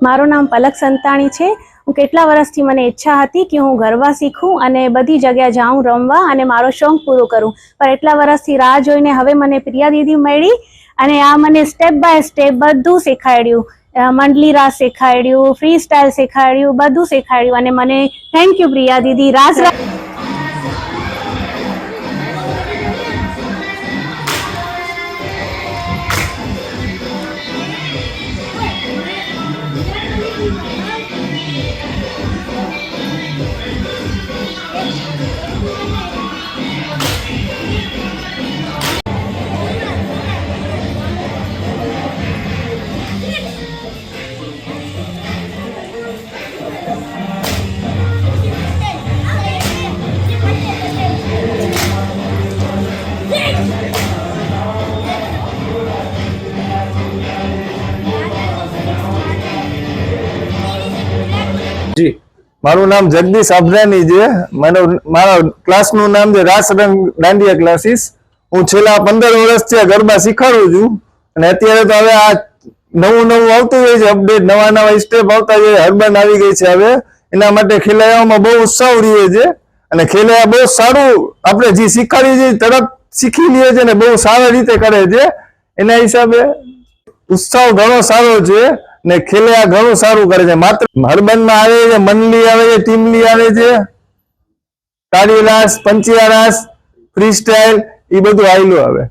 મારું નામ પલક સંતાણી છે। હું કેટલા વર્ષથી મને ઈચ્છા હતી કે હું ગરબા શીખું અને બધી જગ્યાએ જાઉં રમવા અને મારો શોખ પૂરો કરું, પણ એટલા વર્ષથી રાહ જોઈને હવે મને પ્રિયા દીદી મળી અને આ મને સ્ટેપ બાય સ્ટેપ બધું શીખવાડ્યું। મંડલી રાસ શીખવાડ્યું, ફ્રી સ્ટાઇલ શીખવાડ્યું, બધું શીખવાડ્યું અને મને થેન્ક યુ પ્રિયા દીદી। રાસ जी, मारू नाम जगदीश अभरानी है। मारा क्लास नु नाम है रास रंग दांडिया क्लासीस। हूँ छेल्ला 15 वर्षथी गरबा शीखाडुं छुं अने अत्यारे तो हवे आ नवुं नवुं आवतुं होय छे, अपडेट नवा नवा स्टेप आवता होय, हरबन आवी गई छे। हवे एना माटे खेलैयाओमां बहु उत्साह रहे छे अने खेलैया बहु सारुं आपणे जे शीखाडी छे तरत शीखी લે છે ને बहु सारी रीते करे छे। एना हिसाबे उत्साह घणो सारो छे ने खेलैया घणुं सारुं करे छे। मात्र हरबन में आवे छे, मंडली आवे छे, टीमली आवे छे, ताड़ी रास, पंचिया रास, फ्री स्टाइल ए बधुं आवेલું આવે।